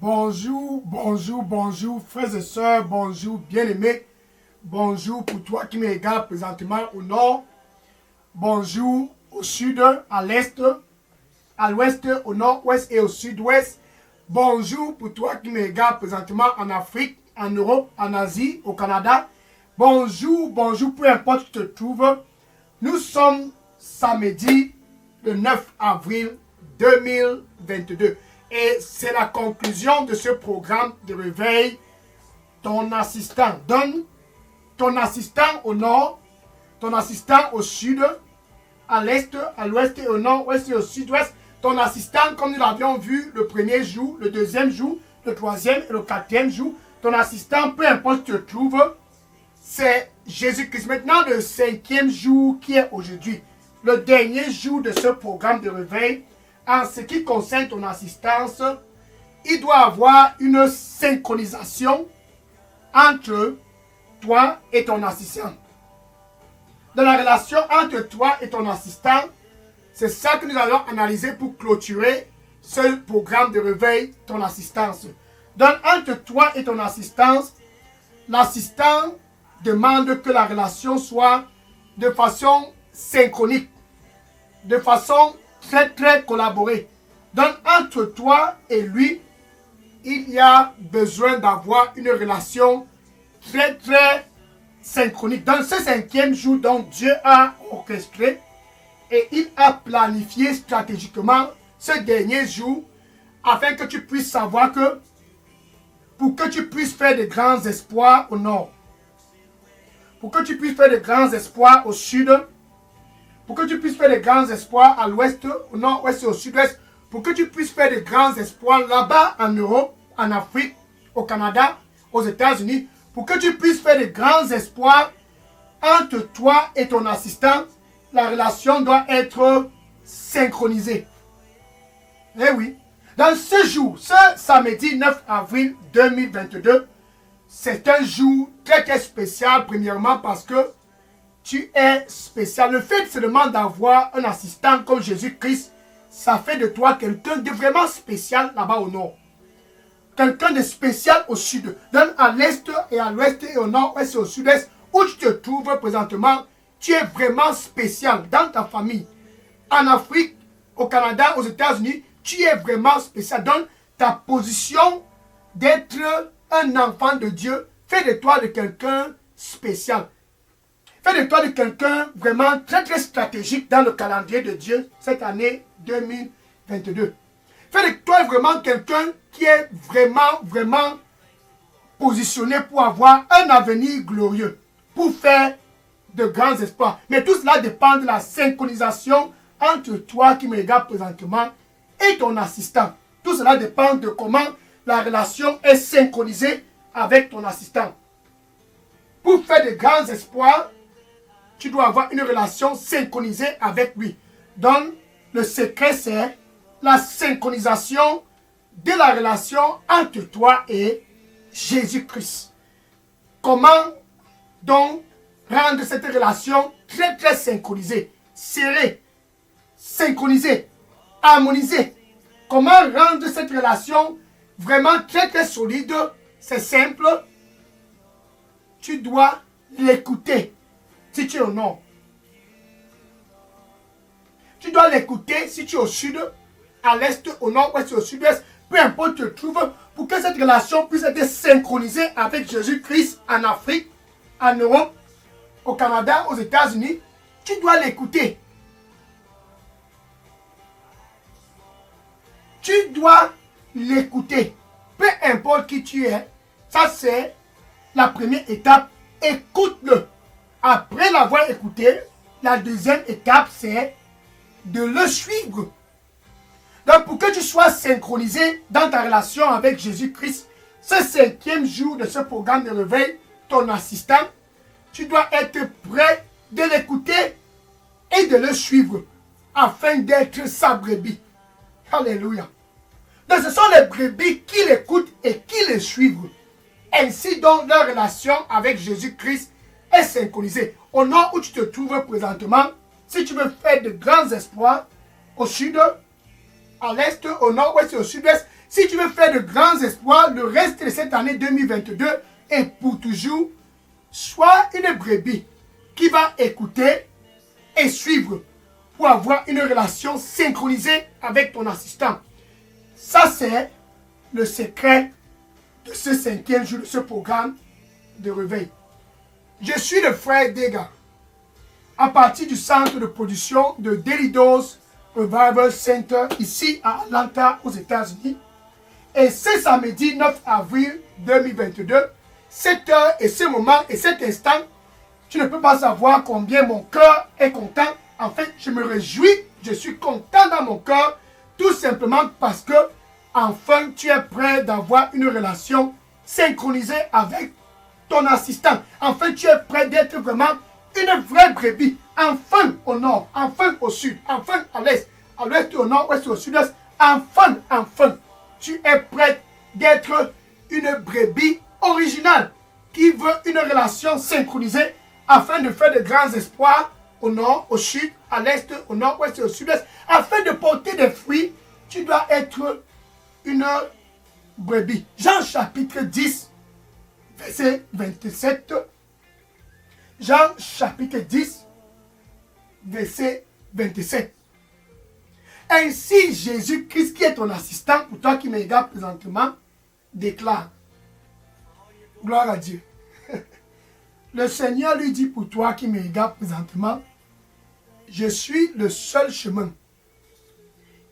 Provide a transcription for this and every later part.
Bonjour, bonjour, bonjour, frères et sœurs, bonjour, bien-aimés. Bonjour pour toi qui me regarde présentement au nord. Bonjour au sud, à l'est, à l'ouest, au nord-ouest et au sud-ouest. Bonjour pour toi qui me regarde présentement en Afrique, en Europe, en Asie, au Canada. Bonjour, bonjour, peu importe où tu te trouves. Nous sommes samedi, le 9 avril 2022. Et c'est la conclusion de ce programme de réveil. Ton assistant donne ton assistant au nord, ton assistant au sud, à l'est, à l'ouest et au nord-ouest et au sud-ouest. Ton assistant, comme nous l'avions vu le premier jour, le deuxième jour, le troisième et le quatrième jour. Ton assistant, peu importe où tu te trouves, c'est Jésus-Christ. Maintenant, le cinquième jour qui est aujourd'hui, le dernier jour de ce programme de réveil. En ce qui concerne ton assistance, il doit avoir une synchronisation entre toi et ton assistant. Dans la relation entre toi et ton assistant, c'est ça que nous allons analyser pour clôturer ce programme de réveil, ton assistance. Donc, entre toi et ton assistance, l'assistant demande que la relation soit de façon synchronique, de façon très collaborée. Donc, entre toi et lui, il y a besoin d'avoir une relation très synchronique. Dans ce cinquième jour, donc, Dieu a orchestré et il a planifié stratégiquement ce dernier jour afin que tu puisses savoir que pour que tu puisses faire de grands espoirs au nord, pour que tu puisses faire de grands espoirs au sud, pour que tu puisses faire de grands espoirs à l'ouest, au nord-ouest et au sud-ouest, pour que tu puisses faire de grands espoirs là-bas en Europe, en Afrique, au Canada, aux États-Unis, pour que tu puisses faire de grands espoirs entre toi et ton assistant, la relation doit être synchronisée. Eh oui. Dans ce jour, ce samedi 9 avril 2022, c'est un jour très spécial, premièrement parce que tu es spécial. Le fait seulement d'avoir un assistant comme Jésus-Christ, ça fait de toi quelqu'un de vraiment spécial là-bas au nord. Quelqu'un de spécial au sud. Donc à l'est et à l'ouest et au nord-ouest et au sud-est, où tu te trouves présentement, tu es vraiment spécial dans ta famille. En Afrique, au Canada, aux États-Unis, tu es vraiment spécial. Donc ta position d'être un enfant de Dieu fait de toi de quelqu'un spécial. Fais de toi de quelqu'un vraiment très stratégique dans le calendrier de Dieu cette année 2022. Fais de toi vraiment quelqu'un qui est vraiment positionné pour avoir un avenir glorieux, pour faire de grands espoirs. Mais tout cela dépend de la synchronisation entre toi qui me regarde présentement et ton assistant. Tout cela dépend de comment la relation est synchronisée avec ton assistant. Pour faire de grands espoirs, tu dois avoir une relation synchronisée avec lui. Donc, le secret, c'est la synchronisation de la relation entre toi et Jésus-Christ. Comment donc rendre cette relation très synchronisée, serrée, synchronisée, harmonisée? Comment rendre cette relation vraiment très solide? C'est simple. Tu dois l'écouter. Si tu es au nord, tu dois l'écouter si tu es au sud, à l'est, au nord-ouest et au sud-ouest, peu importe où tu te trouves, pour que cette relation puisse être synchronisée avec Jésus-Christ en Afrique, en Europe, au Canada, aux États-Unis. Tu dois l'écouter. Tu dois l'écouter. Peu importe qui tu es, ça c'est la première étape. Écoute-le. Après l'avoir écouté, la deuxième étape, c'est de le suivre. Donc, pour que tu sois synchronisé dans ta relation avec Jésus-Christ, ce cinquième jour de ce programme de réveil, ton assistant, tu dois être prêt de l'écouter et de le suivre afin d'être sa brebis. Alléluia. Donc, ce sont les brebis qui l'écoutent et qui le suivent. Ainsi donc, leur relation avec Jésus-Christ est synchronisée. Au nord où tu te trouves présentement, si tu veux faire de grands espoirs, au sud, à l'est, au nord-ouest et au sud-ouest, Si tu veux faire de grands espoirs, le reste de cette année 2022 et pour toujours, sois une brebis qui va écouter et suivre pour avoir une relation synchronisée avec ton assistant. Ça, c'est le secret de ce 5e jour de ce programme de réveil. Je suis le frère Dega, à partir du centre de production de Daily Dose Revival Center, ici à Atlanta, aux États-Unis. Et ce samedi 9 avril 2022, cette heure et ce moment et cet instant, tu ne peux pas savoir combien mon cœur est content. En fait, je me réjouis, je suis content dans mon cœur, tout simplement parce que, enfin, tu es prêt d'avoir une relation synchronisée avec ton assistant. Enfin, tu es prêt d'être vraiment une vraie brebis. Enfin au nord, enfin au sud, enfin à l'est au nord, ouest au sud-est. Enfin, tu es prêt d'être une brebis originale qui veut une relation synchronisée afin de faire de grands espoirs au nord, au sud, à l'est, au nord, ouest et au sud-est. Afin de porter des fruits, tu dois être une brebis. Jean chapitre 10, verset 27. Jean chapitre 10, verset 27. Ainsi, Jésus-Christ, qui est ton assistant, pour toi qui me regardes présentement, déclare. Gloire à Dieu. Le Seigneur lui dit pour toi qui me regardes présentement, je suis le seul chemin.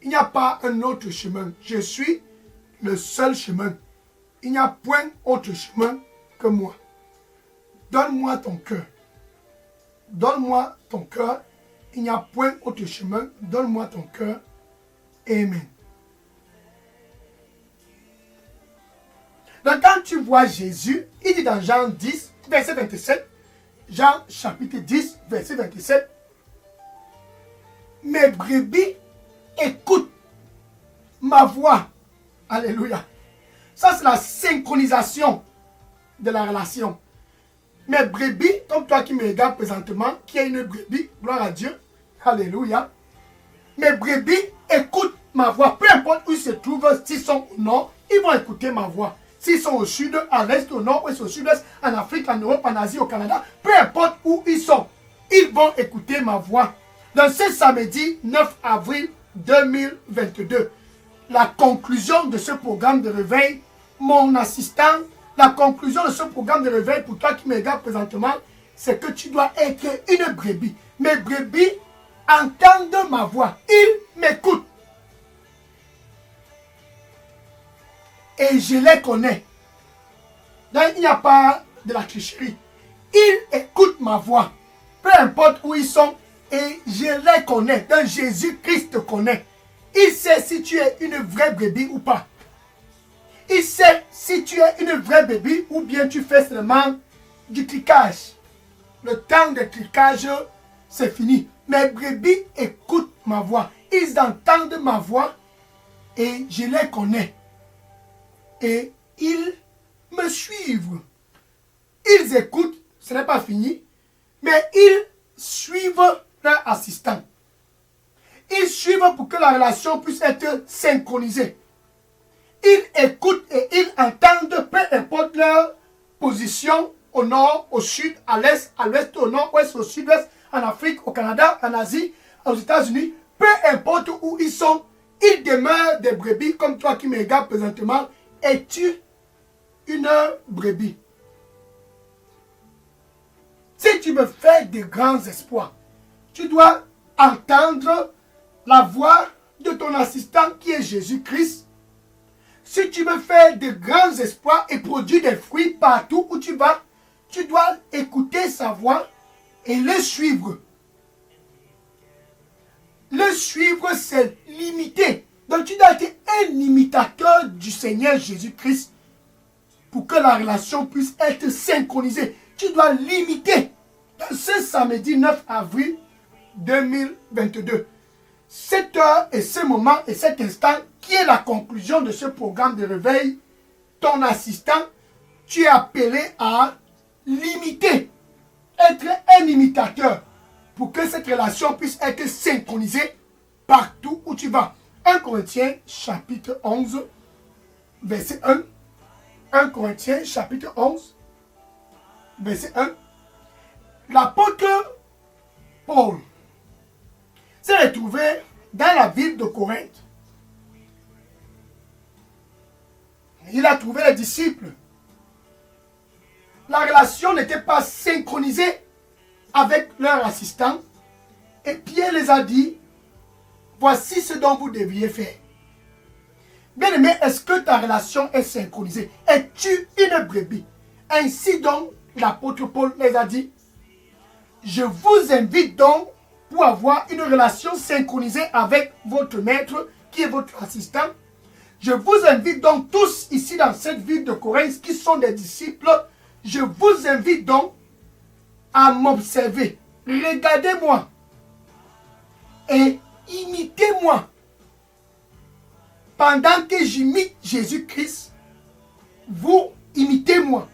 Il n'y a pas un autre chemin. Je suis le seul chemin. Il n'y a point autre chemin que moi. Donne-moi ton cœur. Donne-moi ton cœur. Il n'y a point autre chemin. Donne-moi ton cœur. Amen. Donc quand tu vois Jésus, il dit dans Jean 10, verset 27, Jean chapitre 10, verset 27, mes brebis écoutent ma voix. Alléluia. Ça, c'est la synchronisation de la relation. Mes brebis, comme toi qui me regardes présentement, qui est une brebis, gloire à Dieu, alléluia. Mes brebis écoutent ma voix. Peu importe où ils se trouvent, s'ils sont au nord, ils vont écouter ma voix. S'ils sont au sud, à l'est, au nord, ouest, au sud-est, en Afrique, en Europe, en Asie, au Canada, peu importe où ils sont, ils vont écouter ma voix. Dans ce samedi 9 avril 2022, la conclusion de ce programme de réveil, mon assistant, la conclusion de ce programme de réveil pour toi qui me regardes présentement, c'est que tu dois être une brebis. Mes brebis entendent ma voix. Ils m'écoutent. Et je les connais. Donc il n'y a pas de la tricherie. Ils écoutent ma voix. Peu importe où ils sont. Et je les connais. Donc Jésus-Christ te connaît. Il sait si tu es une vraie brebis ou pas. Il sait si tu es une vraie brebis ou bien tu fais seulement du cliquage. Le temps de cliquage, c'est fini. Mes brebis écoutent ma voix. Ils entendent ma voix et je les connais. Et ils me suivent. Ils écoutent, ce n'est pas fini, mais ils suivent leur assistant. Ils suivent pour que la relation puisse être synchronisée. Ils écoutent et ils entendent, peu importe leur position, au nord, au sud, à l'est, au nord, ouest, au sud-est, en Afrique, au Canada, en Asie, aux États-Unis, peu importe où ils sont, ils demeurent des brebis comme toi qui me regardes présentement. Es-tu une brebis? Si tu veux faire de grands espoirs, tu dois entendre la voix de ton assistant qui est Jésus-Christ. Si tu veux faire de grands espoirs et produire des fruits partout où tu vas, tu dois écouter sa voix et le suivre. Le suivre, c'est l'imiter. Donc tu dois être un imitateur du Seigneur Jésus-Christ pour que la relation puisse être synchronisée. Tu dois l'imiter. Dans ce samedi 9 avril 2022, cette heure et ce moment et cet instant qui est la conclusion de ce programme de réveil, ton assistant, tu es appelé à l'imiter, être un imitateur pour que cette relation puisse être synchronisée partout où tu vas. 1 Corinthiens chapitre 11, verset 1. 1 Corinthiens, chapitre 11, verset 1. L'apôtre Paul s'est retrouvé dans la ville de Corinthe. Il a trouvé les disciples. La relation n'était pas synchronisée avec leur assistant. Et Pierre les a dit, voici ce dont vous devriez faire. Bien-aimé, est-ce que ta relation est synchronisée? Es-tu une brebis? Ainsi donc, l'apôtre Paul les a dit, je vous invite donc pour avoir une relation synchronisée avec votre maître, qui est votre assistant. Je vous invite donc tous ici dans cette ville de Corinthe qui sont des disciples, je vous invite donc à m'observer. Regardez-moi et imitez-moi. Pendant que j'imite Jésus-Christ, vous imitez-moi.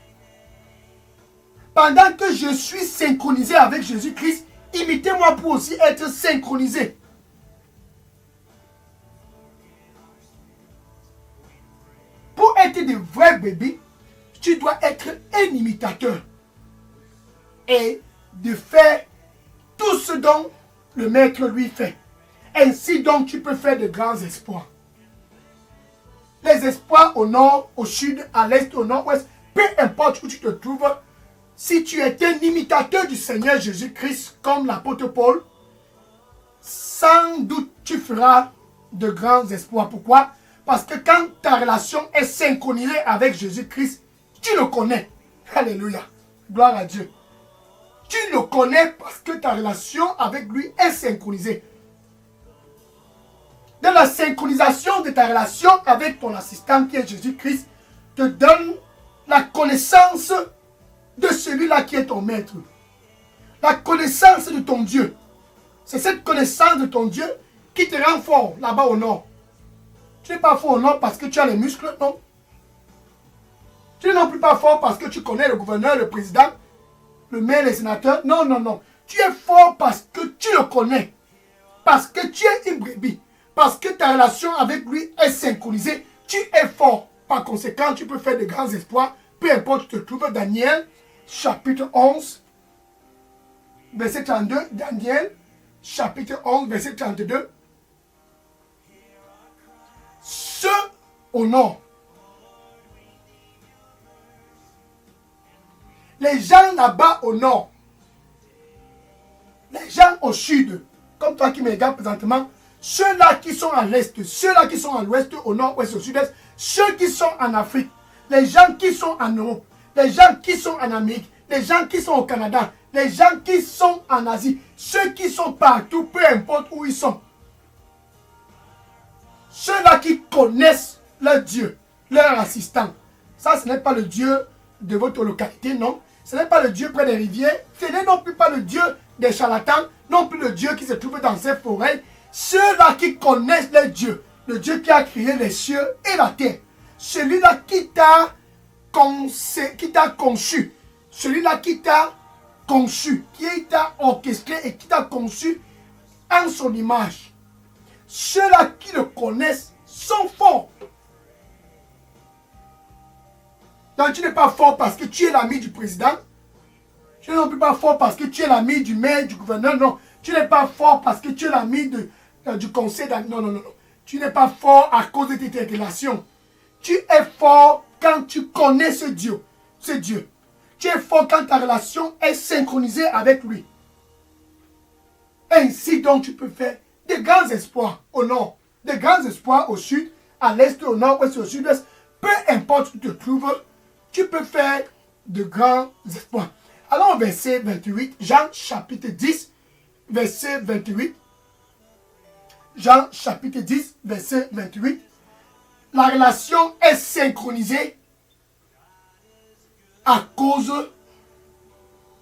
Pendant que je suis synchronisé avec Jésus-Christ, imitez-moi pour aussi être synchronisé. Pour être de vrais bébés, tu dois être un imitateur et de faire tout ce dont le maître lui fait. Ainsi donc, tu peux faire de grands espoirs. Les espoirs au nord, au sud, à l'est, au nord-ouest, peu importe où tu te trouves, si tu es un imitateur du Seigneur Jésus-Christ, comme l'apôtre Paul, sans doute tu feras de grands espoirs. Pourquoi? Parce que quand ta relation est synchronisée avec Jésus-Christ, tu le connais. Alléluia. Gloire à Dieu. Tu le connais parce que ta relation avec lui est synchronisée. Dans la synchronisation de ta relation avec ton assistant qui est Jésus-Christ, te donne la connaissance de celui-là qui est ton maître. La connaissance de ton Dieu. C'est cette connaissance de ton Dieu qui te rend fort là-bas au nord. Tu n'es pas fort au nord parce que tu as les muscles, non. Tu n'es non plus pas fort parce que tu connais le gouverneur, le président, le maire, les sénateurs. Non, non, non. Tu es fort parce que tu le connais. Parce que tu es une brebis. Parce que ta relation avec lui est synchronisée. Tu es fort. Par conséquent, tu peux faire de grands espoirs. Peu importe où tu te trouves. Daniel, chapitre 11, verset 32. Daniel, chapitre 11, verset 32. Ceux au nord, les gens là-bas au nord, les gens au sud, comme toi qui me regardes présentement, ceux-là qui sont à l'est, ceux-là qui sont à l'ouest, au nord, ouest, au sud-est, ceux qui sont en Afrique, les gens qui sont en Europe, les gens qui sont en Amérique, les gens qui sont au Canada, les gens qui sont en Asie, ceux qui sont partout, peu importe où ils sont. Ceux-là qui connaissent leur Dieu, leur assistant. Ça, ce n'est pas le Dieu de votre localité, non. Ce n'est pas le Dieu près des rivières. Ce n'est non plus pas le Dieu des charlatans, non plus le Dieu qui se trouve dans ces forêts. Ceux-là qui connaissent leur Dieu, le Dieu qui a créé les cieux et la terre. Celui-là qui t'a conçu, celui-là qui t'a conçu, qui t'a orchestré et qui t'a conçu en son image. Ceux-là qui le connaissent sont forts. Donc tu n'es pas fort parce que tu es l'ami du président. Tu n'es non plus pas fort parce que tu es l'ami du maire, du gouverneur. Non. Tu n'es pas fort parce que tu es l'ami du conseil. Non, non, non, non. Tu n'es pas fort à cause de tes relations. Tu es fort quand tu connais ce Dieu. Ce Dieu. Tu es fort quand ta relation est synchronisée avec lui. Ainsi donc tu peux faire de grands espoirs au nord, de grands espoirs au sud, à l'est, au nord, ouest, au sud-est. Peu importe où tu te trouves, tu peux faire de grands espoirs. Alors verset 28, Jean chapitre 10, verset 28. Jean chapitre 10, verset 28. La relation est synchronisée à cause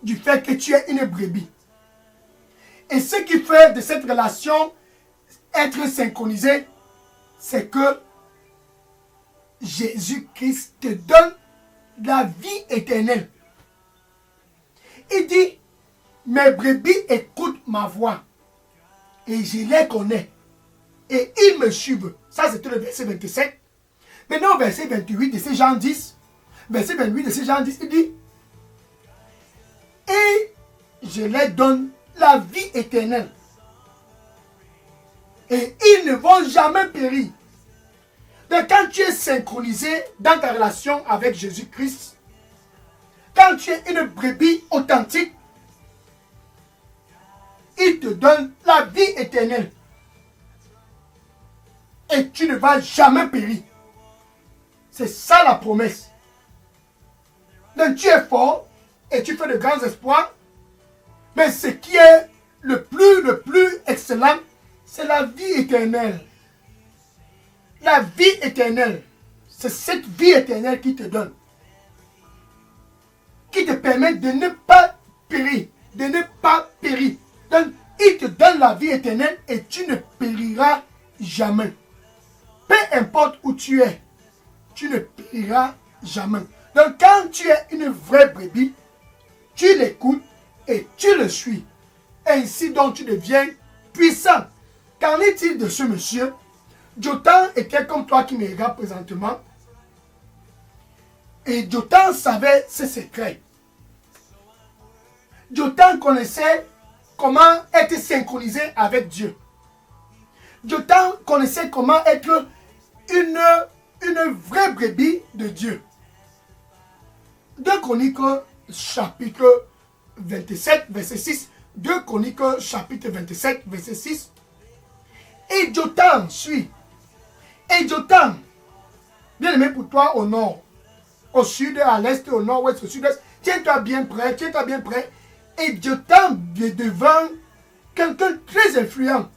du fait que tu es une brebis. Et ce qui fait de cette relation être synchronisée, c'est que Jésus-Christ te donne la vie éternelle. Il dit, mes brebis écoutent ma voix et je les connais et ils me suivent. Ça c'était le verset 27. Maintenant, au verset 28 de ces Jean 10, verset 28 de ces Jean 10, il dit, et je leur donne la vie éternelle. Et ils ne vont jamais périr. Donc quand tu es synchronisé dans ta relation avec Jésus-Christ, quand tu es une brebis authentique, il te donne la vie éternelle. Et tu ne vas jamais périr. C'est ça la promesse. Donc tu es fort et tu fais de grands espoirs. Mais ce qui est le plus excellent, c'est la vie éternelle. La vie éternelle, c'est cette vie éternelle qui te donne. Qui te permet de ne pas périr. De ne pas périr. Donc, il te donne la vie éternelle et tu ne périras jamais. Peu importe où tu es, tu ne périras jamais. Donc, quand tu es une vraie brebis, tu l'écoutes et tu le suis. Ainsi donc tu deviens puissant. Qu'en est-il de ce monsieur? Jotam était comme toi qui me regarde présentement. Et Jotam savait ses secrets. Jotam connaissait comment être synchronisé avec Dieu. Jotam connaissait comment être une vraie brebis de Dieu. 2 Chroniques chapitre 27 verset 6. 2 Chroniques chapitre 27 verset 6. Et Jotam suit. Et Jotam, bien aimé pour toi au nord, au sud, à l'est, au nord-ouest, au sud-est, tiens-toi bien prêt, tiens-toi bien prêt. Et Jotam devint quelqu'un de très influent.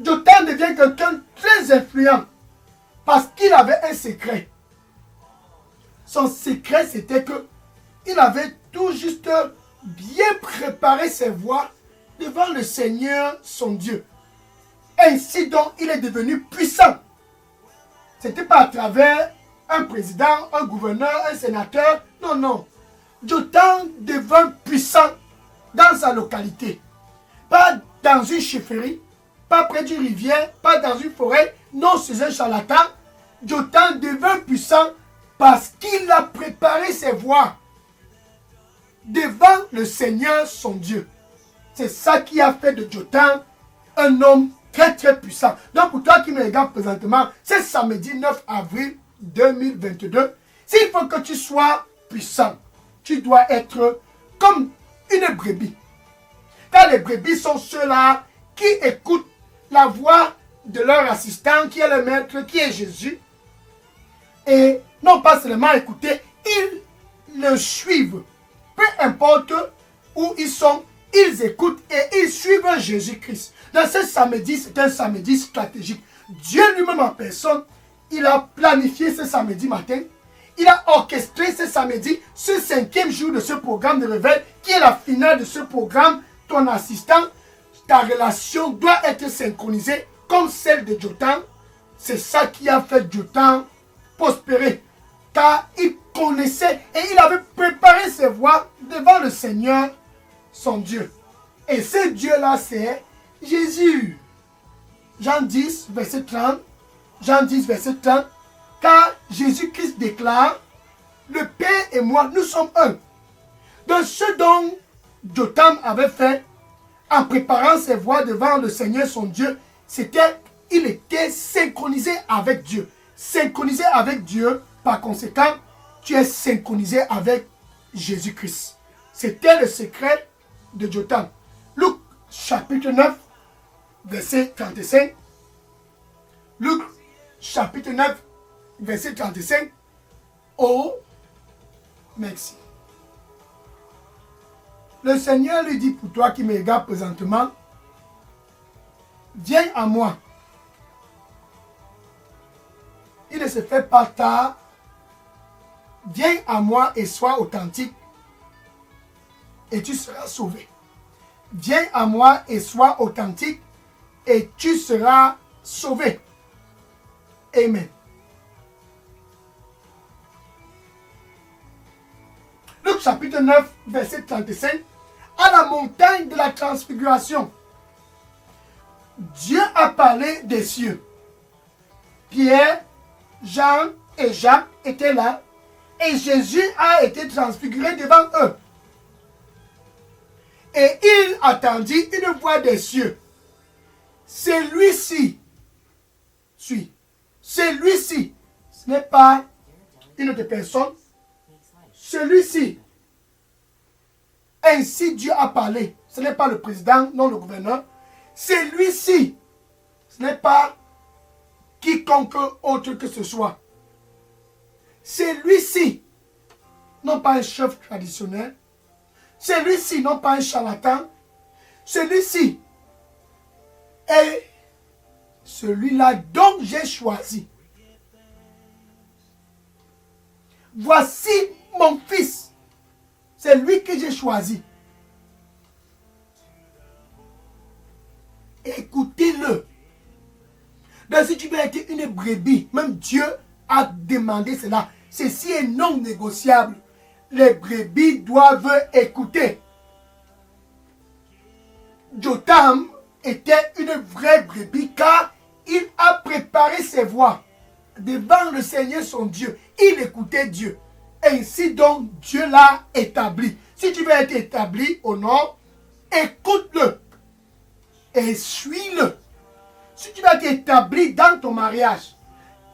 Jotam devient quelqu'un de très influent parce qu'il avait un secret. Son secret, c'était que il avait tout juste bien préparé ses voies devant le Seigneur, son Dieu. Ainsi donc, il est devenu puissant. Ce n'était pas à travers un président, un gouverneur, un sénateur. Non, non. Jotam devint puissant dans sa localité. Pas dans une chefferie, pas près d'une rivière, pas dans une forêt. Non, c'est un charlatan. Jotam devint puissant parce qu'il a préparé ses voies devant le Seigneur, son Dieu. C'est ça qui a fait de Jotam un homme très très puissant. Donc pour toi qui me regardes présentement, c'est samedi 9 avril 2022. S'il faut que tu sois puissant, tu dois être comme une brebis. Car les brebis sont ceux-là qui écoutent la voix de leur assistant, qui est le maître, qui est Jésus. Et non pas seulement écouter, ils le suivent. Peu importe où ils sont, ils écoutent et ils suivent Jésus-Christ. Dans ce samedi, c'est un samedi stratégique. Dieu lui-même en personne, il a planifié ce samedi matin. Il a orchestré ce samedi, ce 5e jour de ce programme de réveil, qui est la finale de ce programme. Ton assistant, ta relation doit être synchronisée comme celle de Jotam. C'est ça qui a fait Jotam prospérer. Car il connaissait et il avait préparé ses voies devant le Seigneur, son Dieu. Et ce Dieu-là, c'est Jésus. Jean 10, verset 30. Jean 10, verset 30. Car Jésus-Christ déclare, le Père et moi, nous sommes un. Donc ce dont Jotam avait fait en préparant ses voies devant le Seigneur, son Dieu, c'était, il était synchronisé avec Dieu. Synchronisé avec Dieu, par conséquent, tu es synchronisé avec Jésus-Christ. C'était le secret de Jotam. Luc chapitre 9, verset 35. Luc chapitre 9, verset 35. Oh, merci. Le Seigneur lui dit pour toi qui me regarde présentement, viens à moi. Il ne se fait pas tard. Viens à moi et sois authentique et tu seras sauvé. Viens à moi et sois authentique et tu seras sauvé. Amen. Luc chapitre 9, verset 35. À la montagne de la transfiguration, Dieu a parlé des cieux. Pierre, Jean et Jacques étaient là et Jésus a été transfiguré devant eux. Et il entendit une voix des cieux. Celui-ci, celui-ci, ce n'est pas une autre personne, celui-ci, ainsi Dieu a parlé. Ce n'est pas le président, non le gouverneur. Celui-ci, ce n'est pas quiconque autre que ce soit. Celui-ci, non pas un chef traditionnel. Celui-ci, non pas un charlatan. Celui-ci est celui-là dont j'ai choisi. Voici mon fils. C'est lui que j'ai choisi. Écoutez-le. Donc si tu veux être une brebis, même Dieu a demandé cela. Ceci est non négociable. Les brebis doivent écouter. Jotam était une vraie brebis car il a préparé ses voies devant le Seigneur son Dieu. Il écoutait Dieu. Ainsi donc Dieu l'a établi. Si tu veux être établi au nord, écoute-le et suis-le. Si tu veux être établi dans ton mariage,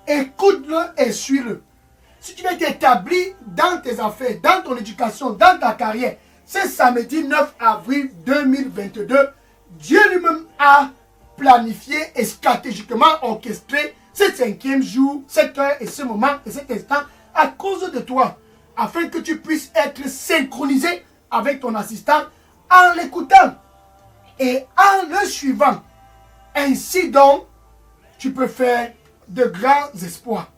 écoute-le et suis-le. Si tu veux être établi dans tes affaires, dans ton éducation, dans ta carrière, c'est samedi 9 avril 2022, Dieu lui-même a planifié et stratégiquement orchestré ce 5e jour, cette heure et ce moment et cet instant à cause de toi, afin que tu puisses être synchronisé avec ton assistant en l'écoutant et en le suivant. Ainsi donc, tu peux faire de grands exploits.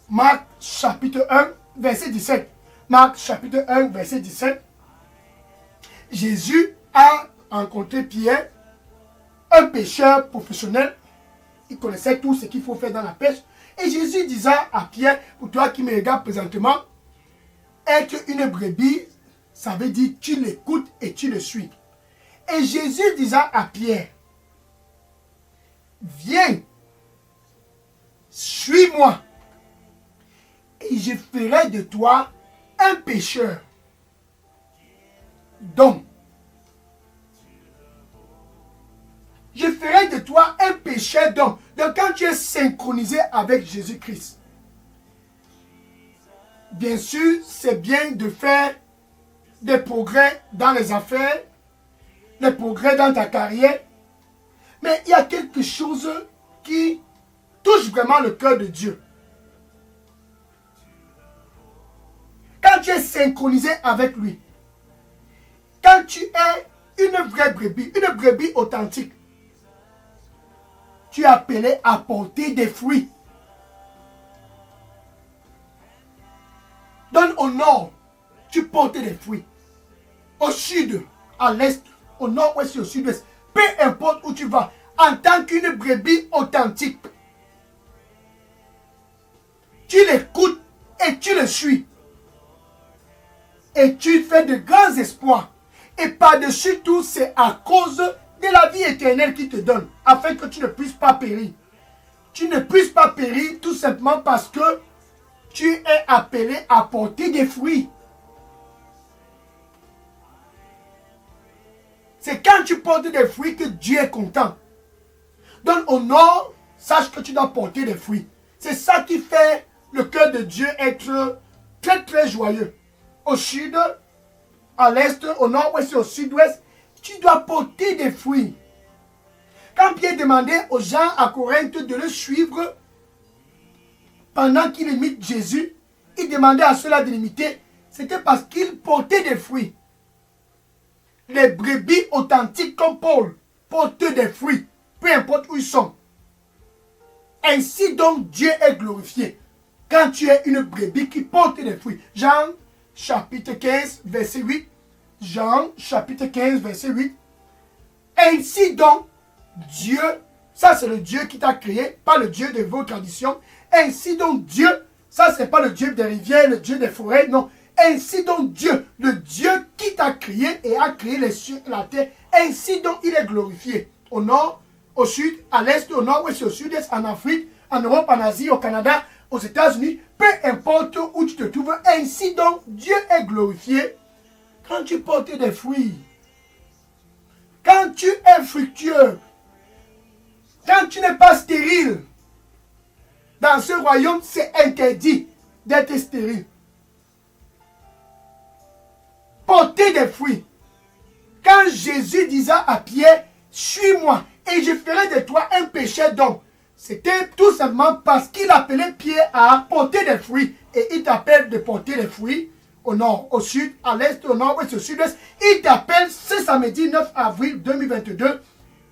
Marc chapitre 1, verset 17. Marc chapitre 1, verset 17. Jésus a rencontré Pierre, un pêcheur professionnel. Il connaissait tout ce qu'il faut faire dans la pêche. Et Jésus disait à Pierre, pour toi qui me regardes présentement, être une brebis, ça veut dire tu l'écoutes et tu le suis. Et Jésus disait à Pierre, viens, suis-moi, et je ferai de toi un pécheur d'hommes. Je ferai de toi un pécheur d'hommes. Donc quand tu es synchronisé avec Jésus-Christ, bien sûr, c'est bien de faire des progrès dans les affaires, des progrès dans ta carrière, mais il y a quelque chose qui touche vraiment le cœur de Dieu. Quand tu es synchronisé avec lui, quand tu es une vraie brebis, une brebis authentique, tu es appelé à porter des fruits. Donc au nord, tu portes des fruits. Au sud, à l'est, au nord-ouest et au sud-ouest, peu importe où tu vas, en tant qu'une brebis authentique, tu l'écoutes et tu le suis. Et tu fais de grands espoirs. Et par-dessus tout, c'est à cause de la vie éternelle qu'il te donne, afin que tu ne puisses pas périr. Tu ne puisses pas périr tout simplement parce que tu es appelé à porter des fruits. C'est quand tu portes des fruits que Dieu est content. Donc au nord, sache que tu dois porter des fruits. C'est ça qui fait le cœur de Dieu être très très joyeux. Au sud, à l'est, au nord-ouest et au sud-ouest, tu dois porter des fruits. Quand Pierre demandait aux gens à Corinthe de le suivre pendant qu'il imite Jésus, il demandait à ceux-là de l'imiter, c'était parce qu'il portait des fruits. Les brebis authentiques comme Paul portent des fruits, peu importe où ils sont. Ainsi donc Dieu est glorifié quand tu es une brebis qui porte des fruits. Jean chapitre 15, verset 8. Jean chapitre 15, verset 8. Ainsi donc, Dieu, ça c'est le Dieu qui t'a créé, pas le Dieu de vos traditions. Ainsi donc Dieu, ça c'est pas le Dieu des rivières, le Dieu des forêts, non. Ainsi donc Dieu, le Dieu qui t'a créé et a créé les cieux et la terre, ainsi donc il est glorifié. Au nord, au sud, à l'est, au nord-ouest, au sud-est, en Afrique, en Europe, en Asie, au Canada, aux États-Unis, peu importe où tu te trouves. Ainsi donc, Dieu est glorifié quand tu portes des fruits. Quand tu es fructueux. Quand tu n'es pas stérile. Dans ce royaume, c'est interdit d'être stérile. Porter des fruits. Quand Jésus disait à Pierre, suis-moi et je ferai de toi un pécheur d'homme. C'était tout simplement parce qu'il appelait Pierre à porter des fruits. Et il t'appelle de porter des fruits au nord, au sud, à l'est, au nord-ouest, au sud-est. Il t'appelle ce samedi 9 avril 2022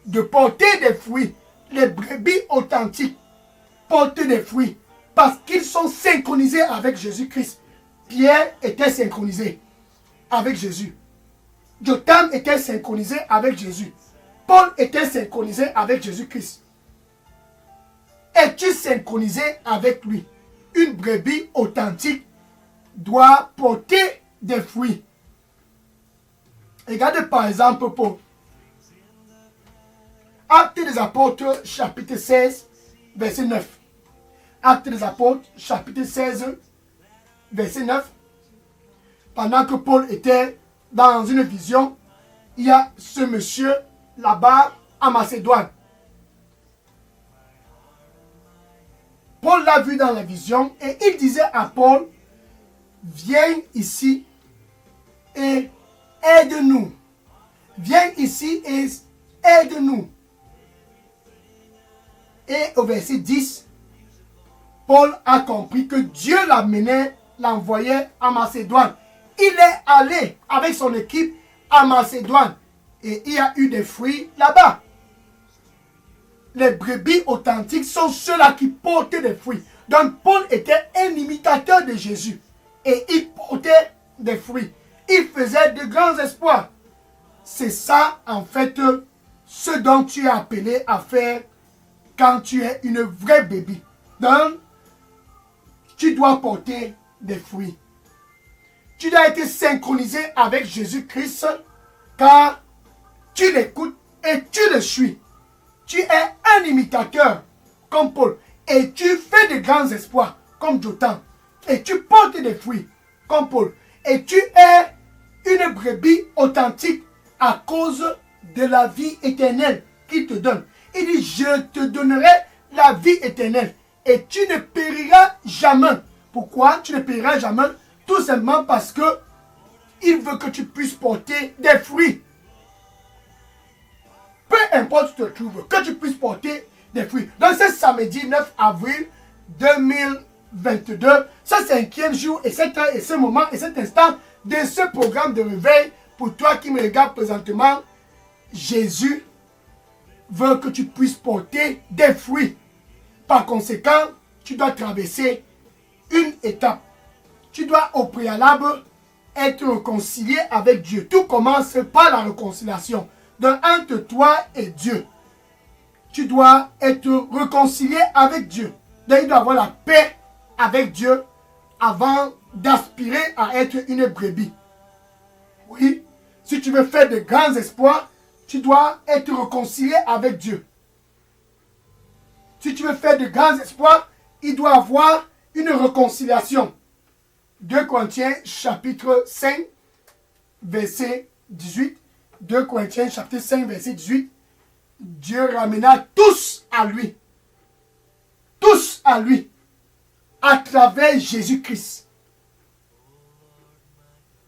de porter des fruits. Les brebis authentiques portent des fruits parce qu'ils sont synchronisés avec Jésus-Christ. Pierre était synchronisé avec Jésus. Jotam était synchronisé avec Jésus. Paul était synchronisé avec Jésus-Christ. Es-tu synchronisé avec lui? Une brebis authentique doit porter des fruits. Regardez par exemple pour Actes des Apôtres, chapitre 16, verset 9. Actes des Apôtres, chapitre 16, verset 9. Pendant que Paul était dans une vision, il y a ce monsieur là-bas en Macédoine. Paul l'a vu dans la vision et il disait à Paul, viens ici et aide-nous. Viens ici et aide-nous. Et au verset 10, Paul a compris que Dieu l'amenait, l'envoyait à Macédoine. Il est allé avec son équipe à Macédoine et il y a eu des fruits là-bas. Les brebis authentiques sont ceux-là qui portaient des fruits. Donc Paul était un imitateur de Jésus et il portait des fruits. Il faisait de grands espoirs. C'est ça en fait ce dont tu es appelé à faire quand tu es une vraie brebis. Donc tu dois porter des fruits. Tu dois être synchronisé avec Jésus-Christ car tu l'écoutes et tu le suis. Tu es un imitateur comme Paul et tu fais de grands espoirs comme Jotam et tu portes des fruits comme Paul et tu es une brebis authentique à cause de la vie éternelle qu'il te donne. Il dit, je te donnerai la vie éternelle et tu ne périras jamais. Pourquoi tu ne périras jamais? Tout simplement parce que il veut que tu puisses porter des fruits. Peu importe où tu te trouves, que tu puisses porter des fruits. Donc ce samedi 9 avril 2022, ce 5e jour et cette heure et ce moment et cet instant de ce programme de réveil, pour toi qui me regardes présentement, Jésus veut que tu puisses porter des fruits. Par conséquent, tu dois traverser une étape. Tu dois au préalable être réconcilié avec Dieu. Tout commence par la réconciliation. Donc entre toi et Dieu, tu dois être réconcilié avec Dieu. Donc il doit avoir la paix avec Dieu avant d'aspirer à être une brebis. Oui, si tu veux faire de grands espoirs, tu dois être réconcilié avec Dieu. Si tu veux faire de grands espoirs, il doit avoir une réconciliation. 2 Corinthiens chapitre 5, verset 18. 2 Corinthiens chapitre 5, verset 18. Dieu ramena tous à lui. Tous à lui. À travers Jésus-Christ.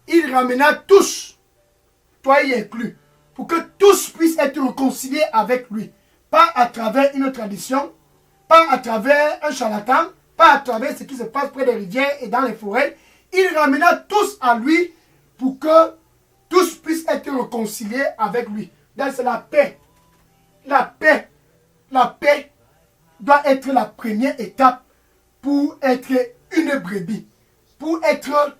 Il ramena tous, toi y inclus, pour que tous puissent être réconciliés avec lui. Pas à travers une tradition, pas à travers un charlatan, pas à travers ce qui se passe près des rivières et dans les forêts. Il ramena tous à lui pour que tous puissent être réconciliés avec lui. Donc c'est la paix. La paix. La paix doit être la première étape pour être une brebis. Pour être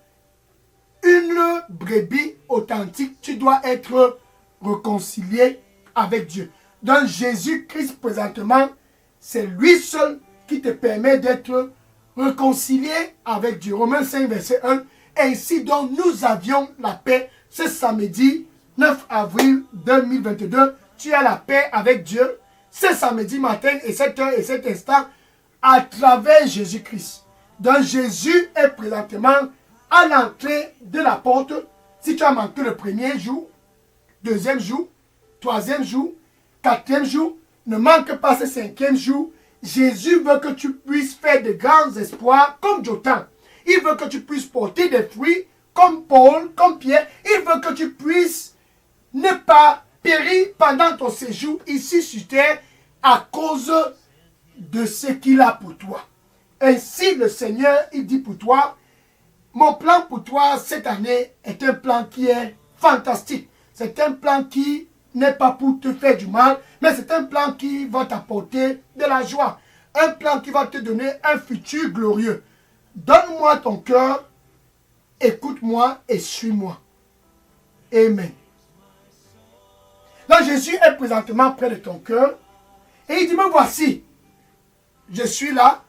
une brebis authentique, tu dois être réconcilié avec Dieu. Donc Jésus-Christ présentement, c'est lui seul qui te permet d'être réconcilié avec Dieu. Romains 5, verset 1. Ainsi donc nous avions la paix ce samedi 9 avril 2022. Tu as la paix avec Dieu. Ce samedi matin et cette heure et cet instant, à travers Jésus-Christ. Donc Jésus est présentement à l'entrée de la porte. Si tu as manqué le premier jour, deuxième jour, troisième jour, quatrième jour, ne manque pas ce cinquième jour. Jésus veut que tu puisses faire de grands espoirs comme Jotham. Il veut que tu puisses porter des fruits comme Paul, comme Pierre. Il veut que tu puisses ne pas périr pendant ton séjour ici sur terre à cause de ce qu'il a pour toi. Ainsi le Seigneur, il dit pour toi, mon plan pour toi cette année est un plan qui est fantastique. C'est un plan qui n'est pas pour te faire du mal, mais c'est un plan qui va t'apporter de la joie. Un plan qui va te donner un futur glorieux. Donne-moi ton cœur, écoute-moi et suis-moi. Amen. Là, Jésus est présentement près de ton cœur et il dit, me voici, je suis là.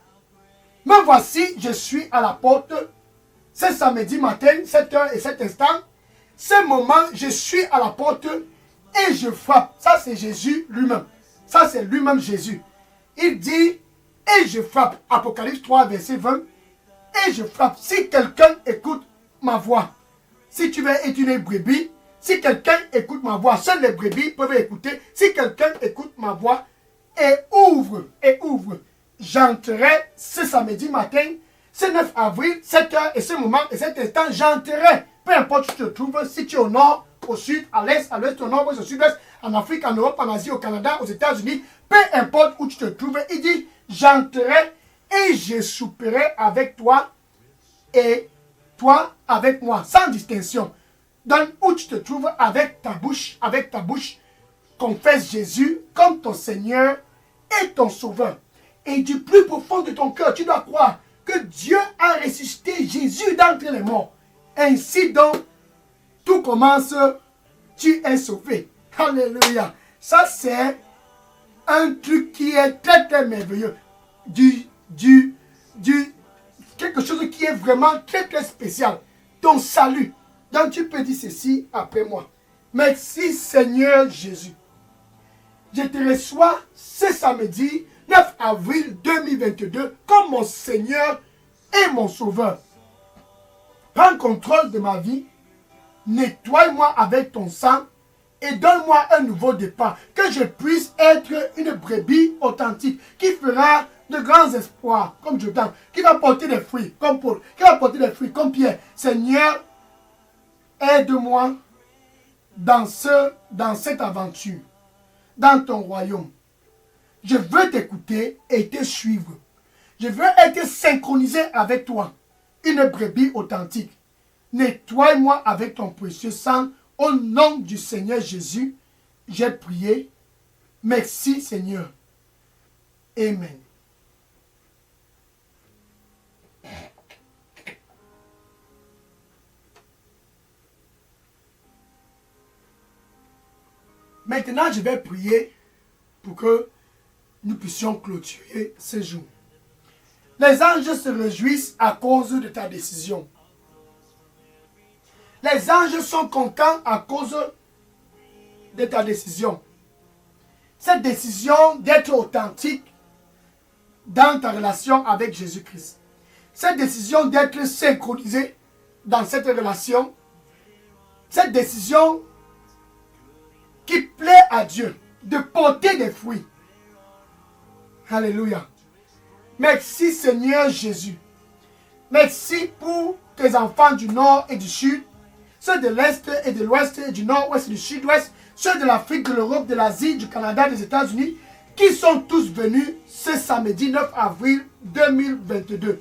Me voici, je suis à la porte. C'est samedi matin, 7h et 7 instants. Ce moment, je suis à la porte et je frappe. Ça, c'est Jésus lui-même. Ça, c'est lui-même Jésus. Il dit, et je frappe. Apocalypse 3, verset 20. Et je frappe. Si quelqu'un écoute ma voix, si tu veux être une brebis, si quelqu'un écoute ma voix, seules les brebis peuvent écouter. Si quelqu'un écoute ma voix et ouvre, j'entrerai ce samedi matin, ce 9 avril, 7h et ce moment et cet instant, j'entrerai. Peu importe où tu te trouves, si tu es au nord, au sud, à l'est, au nord, au sud-ouest, en Afrique, en Europe, en Asie, au Canada, aux États-Unis, peu importe où tu te trouves, il dit, j'entrerai et je souperai avec toi et toi avec moi, sans distinction. Donc, où tu te trouves avec ta bouche, confesse Jésus comme ton Seigneur et ton Sauveur. Et du plus profond de ton cœur, tu dois croire que Dieu a ressuscité Jésus d'entre les morts. Ainsi donc, tout commence, tu es sauvé. Alléluia. Ça, c'est un truc qui est très, très merveilleux. Quelque chose qui est vraiment très, très spécial. Ton salut. Donc, tu peux dire ceci après moi. Merci, Seigneur Jésus. Je te reçois ce samedi 9 avril 2022 comme mon Seigneur et mon Sauveur. Prends contrôle de ma vie, nettoie-moi avec ton sang et donne-moi un nouveau départ. Que je puisse être une brebis authentique qui fera de grands espoirs comme Jotham, qui va porter des fruits comme Paul, qui va porter des fruits comme Pierre. Seigneur, aide-moi dans cette aventure, dans ton royaume. Je veux t'écouter et te suivre. Je veux être synchronisé avec toi. Une brebis authentique. Nettoie-moi avec ton précieux sang. Au nom du Seigneur Jésus, j'ai prié. Merci Seigneur. Amen. Maintenant, je vais prier pour que nous puissions clôturer ce jour. Les anges se réjouissent à cause de ta décision. Les anges sont contents à cause de ta décision. Cette décision d'être authentique dans ta relation avec Jésus-Christ. Cette décision d'être synchronisé dans cette relation. Cette décision qui plaît à Dieu de porter des fruits. Alléluia. Merci Seigneur Jésus. Merci pour tes enfants du nord et du sud, ceux de l'est et de l'ouest et du nord-ouest et du sud-ouest, ceux de l'Afrique, de l'Europe, de l'Asie, du Canada, des États-Unis, qui sont tous venus ce samedi 9 avril 2022.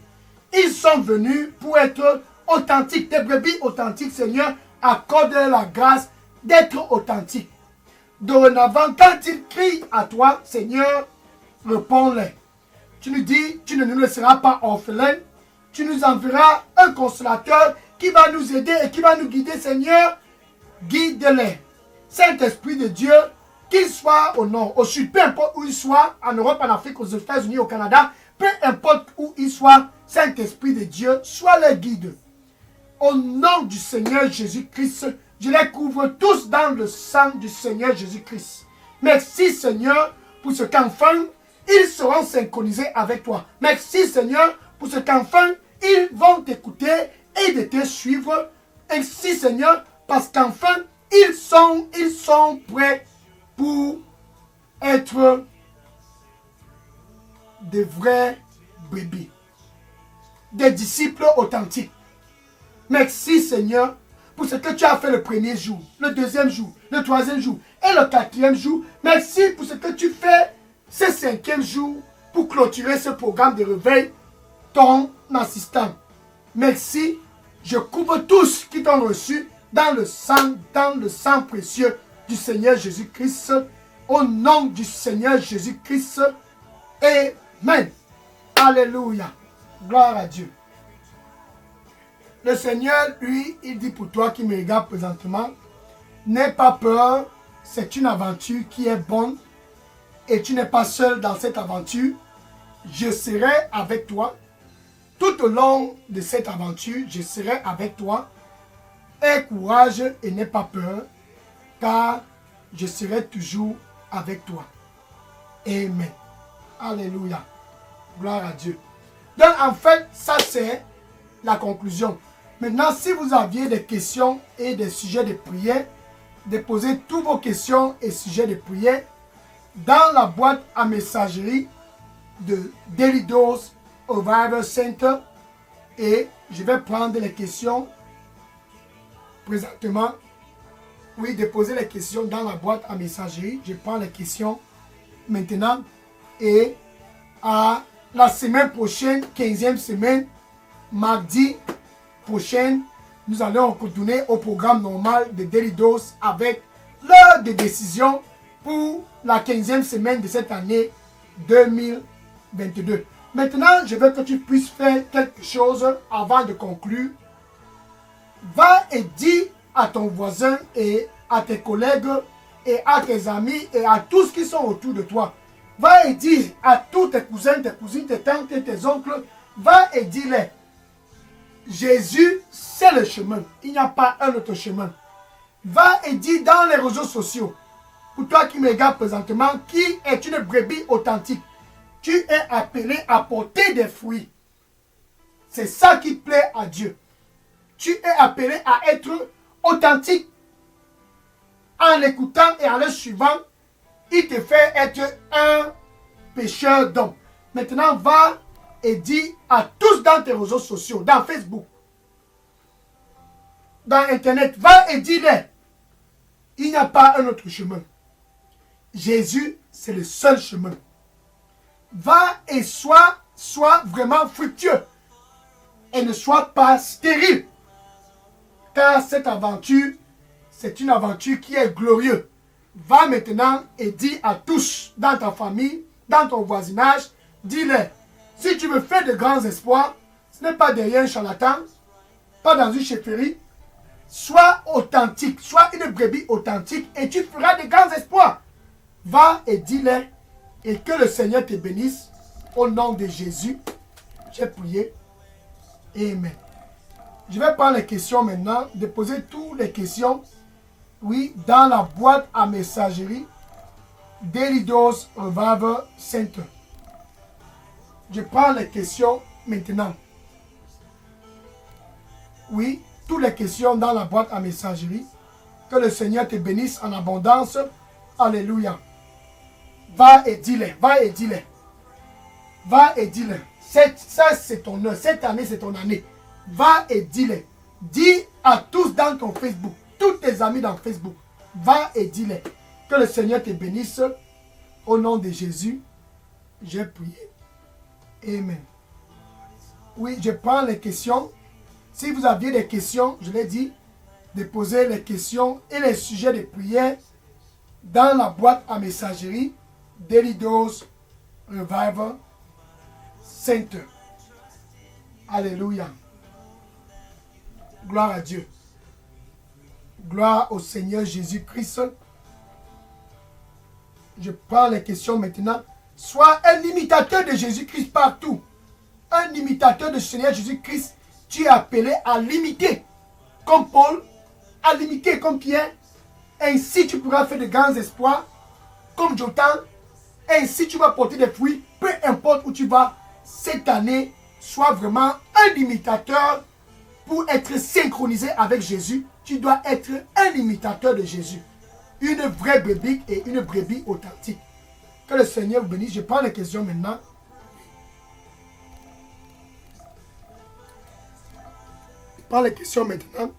Ils sont venus pour être authentiques, des brebis authentiques. Seigneur, accorde-leur la grâce d'être authentiques. Dorénavant, quand ils crient à toi, Seigneur, réponds-les. Tu nous dis, tu ne nous laisseras pas orphelins. Tu nous enverras un consolateur qui va nous aider et qui va nous guider, Seigneur. Guide-les. Saint-Esprit de Dieu, qu'il soit au nord, au sud, peu importe où il soit, en Europe, en Afrique, aux États-Unis, au Canada, peu importe où il soit, Saint-Esprit de Dieu, sois leur guide. Au nom du Seigneur Jésus-Christ, je les couvre tous dans le sang du Seigneur Jésus-Christ. Merci Seigneur pour ce qu'enfin ils seront synchronisés avec toi. Merci Seigneur pour ce qu'enfin, ils vont t'écouter et de te suivre. Merci Seigneur, parce qu'enfin, ils sont prêts pour être des vrais bébés, des disciples authentiques. Merci Seigneur pour ce que tu as fait le premier jour, le deuxième jour, le troisième jour et le quatrième jour. Merci pour ce que tu fais ce cinquième jour pour clôturer ce programme de réveil, ton assistant. Merci, je couvre tous qui t'ont reçu dans le sang précieux du Seigneur Jésus-Christ, au nom du Seigneur Jésus-Christ. Amen. Alléluia. Gloire à Dieu. Le Seigneur, lui, il dit pour toi qui me regarde présentement, n'aie pas peur, c'est une aventure qui est bonne et tu n'es pas seul dans cette aventure. Je serai avec toi. Tout au long de cette aventure, je serai avec toi. Aie courage et n'aie pas peur, car je serai toujours avec toi. Amen. Alléluia. Gloire à Dieu. Donc, en fait, ça c'est la conclusion. Maintenant, si vous aviez des questions et des sujets de prière, déposez tous vos questions et sujets de prière dans la boîte à messagerie de Daily Dose Revival Center et je vais prendre les questions présentement. Oui, déposez les questions dans la boîte à messagerie. Je prends les questions maintenant et à la semaine prochaine, 15e semaine, mardi prochaine, nous allons retourner au programme normal de Daily Dose avec l'heure de décision pour la 15e semaine de cette année 2022. Maintenant, je veux que tu puisses faire quelque chose avant de conclure. Va et dis à ton voisin et à tes collègues et à tes amis et à tous qui sont autour de toi. Va et dis à tous tes cousins, tes cousines, tes tantes et tes oncles, va et dis-les. Jésus, c'est le chemin. Il n'y a pas un autre chemin. Va et dis dans les réseaux sociaux, pour toi qui me regardes présentement, qui est une brebis authentique. Tu es appelé à porter des fruits. C'est ça qui plaît à Dieu. Tu es appelé à être authentique. En l'écoutant et en le suivant, il te fait être un pécheur d'hommes. Maintenant, va et dis à tous dans tes réseaux sociaux, dans Facebook, dans Internet, va et dis-les. Il n'y a pas un autre chemin. Jésus, c'est le seul chemin. Va et sois vraiment fructueux. Et ne sois pas stérile. Car cette aventure, c'est une aventure qui est glorieuse. Va maintenant et dis à tous dans ta famille, dans ton voisinage, dis-les. Si tu me fais de grands espoirs, ce n'est pas derrière un charlatan, pas dans une chefferie. Sois authentique, sois une brebis authentique et tu feras de grands espoirs. Va et dis-les et que le Seigneur te bénisse au nom de Jésus. J'ai prié. Amen. Je vais prendre les questions maintenant, déposer toutes les questions, oui, dans la boîte à messagerie Daily Dose Revival Center. Je prends les questions maintenant. Oui, toutes les questions dans la boîte à messagerie. Que le Seigneur te bénisse en abondance. Alléluia. Va et dis-les, va et dis-les. Va et dis-les. Ça, c'est ton heure. Cette année, c'est ton année. Va et dis-les. Dis à tous dans ton Facebook, tous tes amis dans Facebook. Va et dis-les. Que le Seigneur te bénisse. Au nom de Jésus, j'ai prié. Amen. Oui, je prends les questions. Si vous aviez des questions, je l'ai dit, déposez les questions et les sujets de prière dans la boîte à messagerie Daily Dose Revival Center. Alléluia. Gloire à Dieu. Gloire au Seigneur Jésus-Christ. Je prends les questions maintenant. Sois un imitateur de Jésus-Christ partout. Un imitateur de Seigneur Jésus-Christ. Tu es appelé à l'imiter. Comme Paul, à l'imiter comme Pierre. Ainsi tu pourras faire de grands espoirs. Comme Jotham, Ainsi, tu vas porter des fruits, peu importe où tu vas. Cette année, sois vraiment un imitateur pour être synchronisé avec Jésus. Tu dois être un imitateur de Jésus. Une vraie brebis et une brebis authentique. Que le Seigneur vous bénisse. Je prends les questions maintenant. Je prends les questions maintenant.